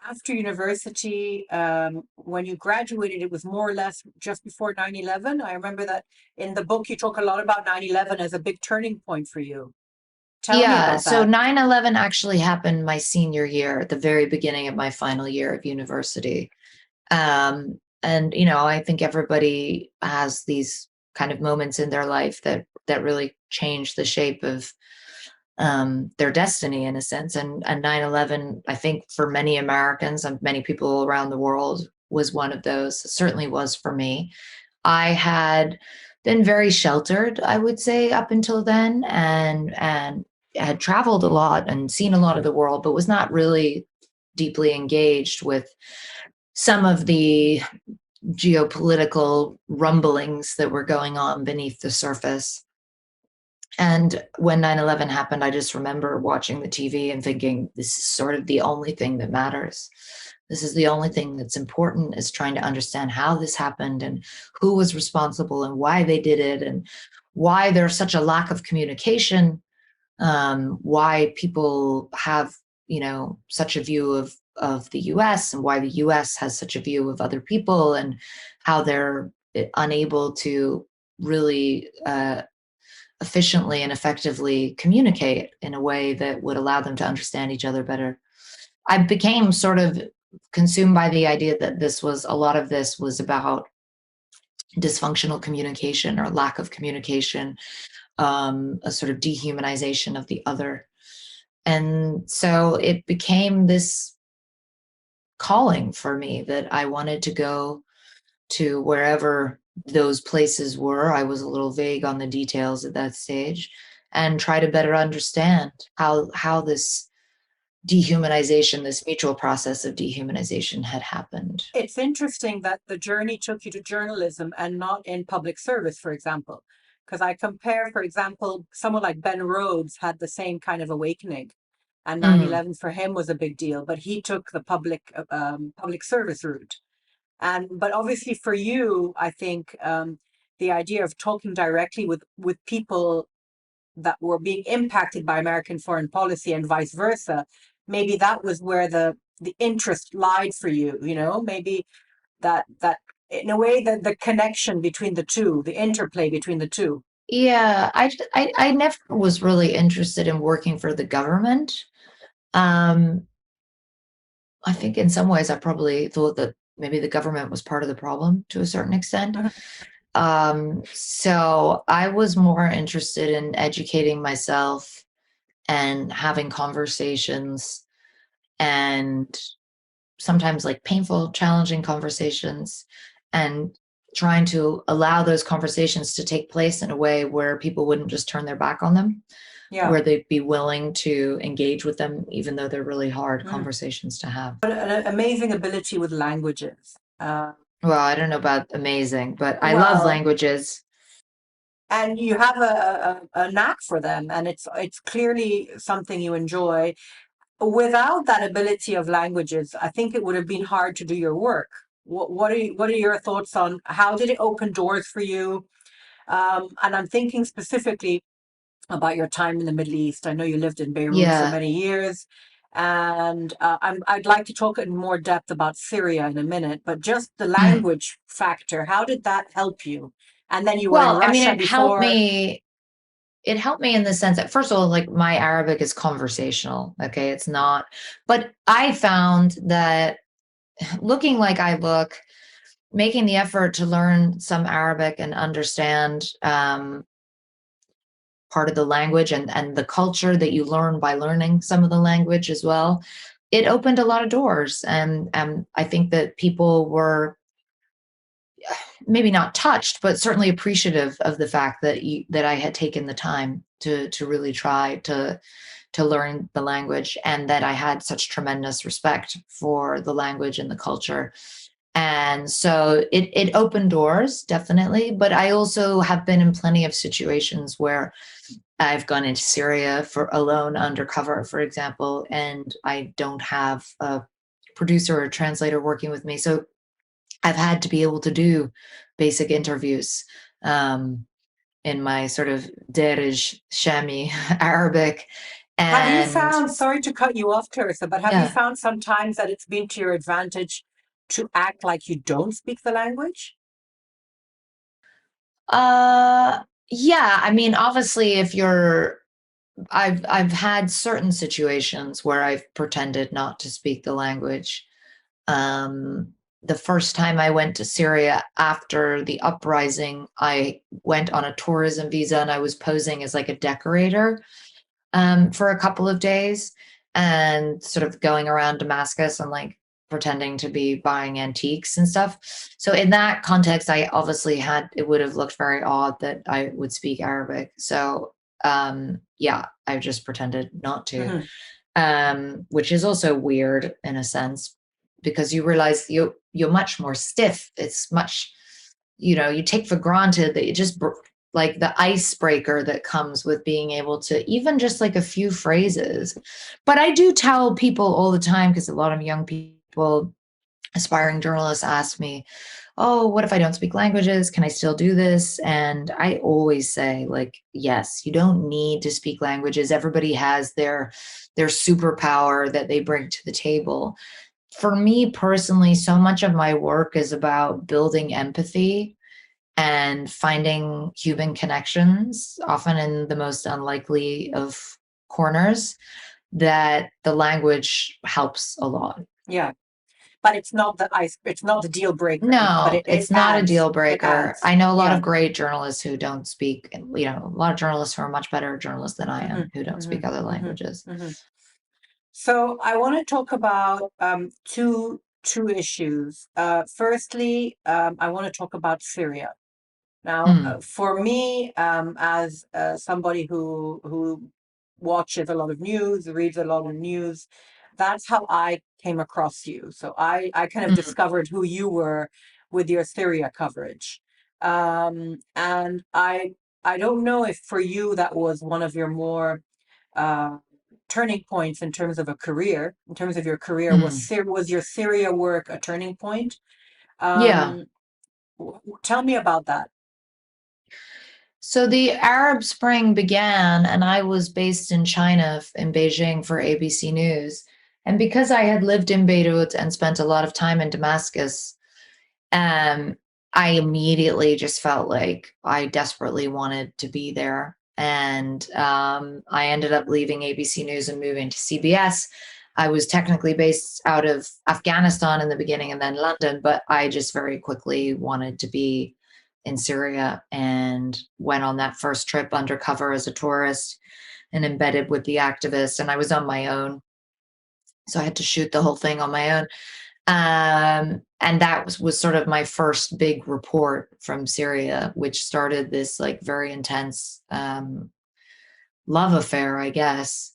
after university, when you graduated, it was more or less just before 9/11. I remember that in the book you talk a lot about 9/11 as a big turning point for you. Tell me Yeah, about so that. 9/11 actually happened my senior year, at the very beginning of my final year of university. And I think everybody has these kind of moments in their life that really change the shape of their destiny in a sense. And 9/11, I think for many Americans and many people around the world, was one of those. It certainly was for me. I had been very sheltered, I would say, up until then, and had traveled a lot and seen a lot of the world, but was not really deeply engaged with some of the geopolitical rumblings that were going on beneath the surface. And when 9/11 happened, I just remember watching the TV and thinking, this is sort of the only thing that matters. This is the only thing that's important, is trying to understand how this happened and who was responsible and why they did it, and why there's such a lack of communication, why people have, such a view of the US, and why the US has such a view of other people, and how they're unable to really efficiently and effectively communicate in a way that would allow them to understand each other better. I became sort of consumed by the idea that a lot of this was about dysfunctional communication or lack of communication, a sort of dehumanization of the other. And so it became this calling for me that I wanted to go to wherever those places were. I was a little vague on the details at that stage, and try to better understand how this dehumanization, this mutual process of dehumanization, had happened. It's interesting that the journey took you to journalism and not in public service, for example. Because I compare, for example, someone like Ben Rhodes had the same kind of awakening, and nine Mm, eleven for him was a big deal, but he took the public service route. And but obviously for you, I think the idea of talking directly with people that were being impacted by American foreign policy and vice versa, maybe that was where the interest lied for you, maybe that in a way the connection between the two, the interplay between the two. yeah, I never was really interested in working for the government. Um, I think in some ways I probably thought that maybe the government was part of the problem to a certain extent. Mhm. So I was more interested in educating myself and having conversations, and sometimes like painful, challenging conversations, and trying to allow those conversations to take place in a way where people wouldn't just turn their back on them, Yeah. where they'd be willing to engage with them, even though they're really hard Mm. conversations to have. An amazing ability with languages. Well, I don't know about amazing, but I love Well, languages. and you have a knack for them, and it's clearly something you enjoy. Without that ability of languages, I think it would have been hard to do your work. What are your thoughts on how did it open doors for you? And I'm thinking specifically about your time in the Middle East. I know you lived in Beirut for Yeah. many years, and I'd like to talk in more depth about Syria in a minute. But just the language factor, how did that help you? And then you were in Well, I mean, Russia before. it helped me in the sense that, first of all, like, my Arabic is conversational. Okay. It's not, but I found that looking like I look, making the effort to learn some Arabic and understand part of the language, and the culture that you learn by learning some of the language as well, it opened a lot of doors. And I think that people were maybe not touched, but certainly appreciative of the fact that I had taken the time to really try to learn the language, and that I had such tremendous respect for the language and the culture. And so it opened doors, definitely. But I also have been in plenty of situations where I've gone into Syria for alone undercover, for example, and I don't have a producer or translator working with me. So I've had to be able to do basic interviews um, in my sort of Derij Shami Arabic, Have you And found, sorry to cut you off, Clarissa, but have you yeah, found sometimes that it's been to your advantage to act like you don't speak the language? uh, yeah, I mean, obviously, I've had certain situations where I've pretended not to speak the language. Um, the first time I went to Syria after the uprising, I went on a tourism visa and I was posing as like a decorator for a couple of days and sort of going around Damascus and like pretending to be buying antiques and stuff. So in that context, I obviously had it would have looked very odd that I would speak Arabic. So yeah, I just pretended not to, Hmm. which is also weird in a sense because you realize you're much more stiff. It's much, you take for granted that you just like the icebreaker that comes with being able to even just like a few phrases. But I do tell people all the time because a lot of young people, aspiring journalists, ask me, "Oh, what if I don't speak languages? Can I still do this?" And I always say, like, yes, you don't need to speak languages. Everybody has their superpower that they bring to the table. For me personally, so much of my work is about building empathy and finding human connections, often in the most unlikely of corners, that the language helps a lot. Yeah, but it's not the deal breaker, but No, it it's not a adds, deal it breaker. adds. I know a lot Yeah. of great journalists who don't speak, a lot of journalists who are much better journalists than I Hmm. am who don't Hmm. speak other Hmm. languages. Hmm. So I want to talk about two issues. Firstly, I want to talk about Syria. Now, Mm, for me, as somebody who watches a lot of news, reads a lot of news, that's how I came across you. So I kind of mm, discovered who you were with your Syria coverage. And I don't know if for you that was one of your more uh, turning points in terms of a career, in terms of your career. mm. Was your Syria work a turning point? Yeah. Um, Tell me about that. So the Arab Spring began, and I was based in China, in Beijing for ABC News. And because I had lived in Beirut and spent a lot of time in Damascus, um, I immediately just felt like I desperately wanted to be there. And I ended up leaving ABC News and moving to CBS. I was technically based out of Afghanistan in the beginning and then London, but I just very quickly wanted to be in Syria and went on that first trip undercover as a tourist and embedded with the activists. And I was on my own. So I had to shoot the whole thing on my own. And that was sort of my first big report from Syria, which started this like very intense love affair, I guess,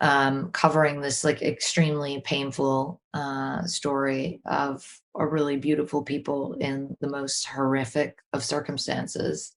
covering this like extremely painful story of a really beautiful people in the most horrific of circumstances.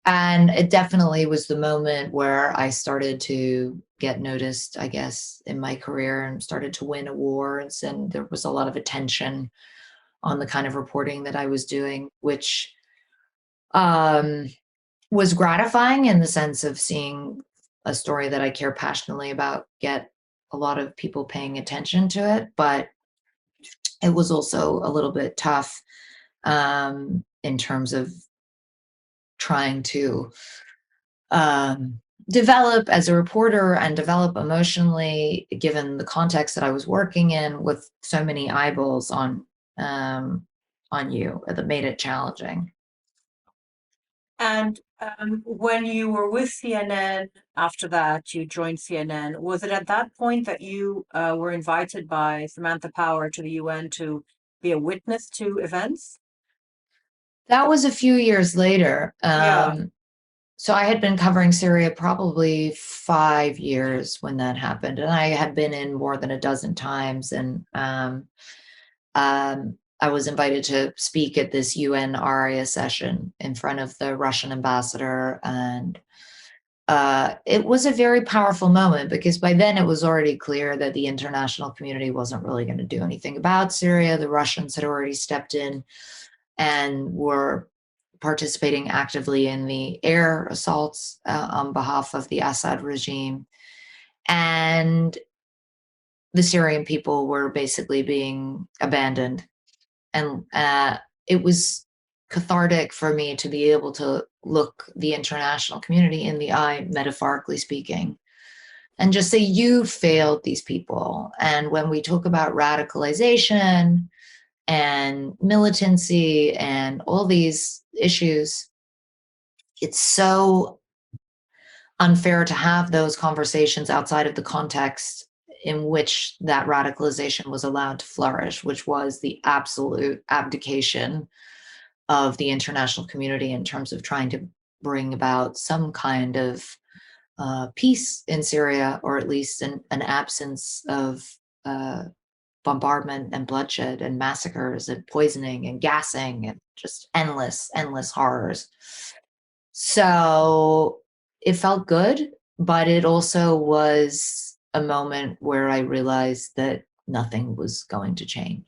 And it definitely was the moment where I started to get noticed, I guess, in my career and started to win awards. And there was a lot of attention on the kind of reporting that I was doing, which um, was gratifying in the sense of seeing a story that I care passionately about get a lot of people paying attention to it. But it was also a little bit tough in terms of trying to um, develop as a reporter and develop emotionally, given the context that I was working in with so many eyeballs on you that made it challenging. And when you were with CNN after that, you joined CNN. Was it at that point that you were invited by Samantha Power to the UN to be a witness to events? That was a few years later. Yeah. So I had been covering Syria probably 5 years when that happened, and I had been in more than a dozen times. And I was invited to speak at this UN ARIA session in front of the Russian ambassador, and it was a very powerful moment because by then it was already clear that the international community wasn't really going to do anything about Syria. The Russians had already stepped in and were participating actively in the air assaults on behalf of the Assad regime. And the Syrian people were basically being abandoned. And it was cathartic for me to be able to look the international community in the eye, metaphorically speaking, and just say, you failed these people. And when we talk about radicalization and militancy and all these issues, it's so unfair to have those conversations outside of the context in which that radicalization was allowed to flourish, which was the absolute abdication of the international community in terms of trying to bring about some kind of peace in Syria, or at least an absence of bombardment and bloodshed and massacres and poisoning and gassing and just endless horrors. So it felt good, but it also was a moment where I realized that nothing was going to change.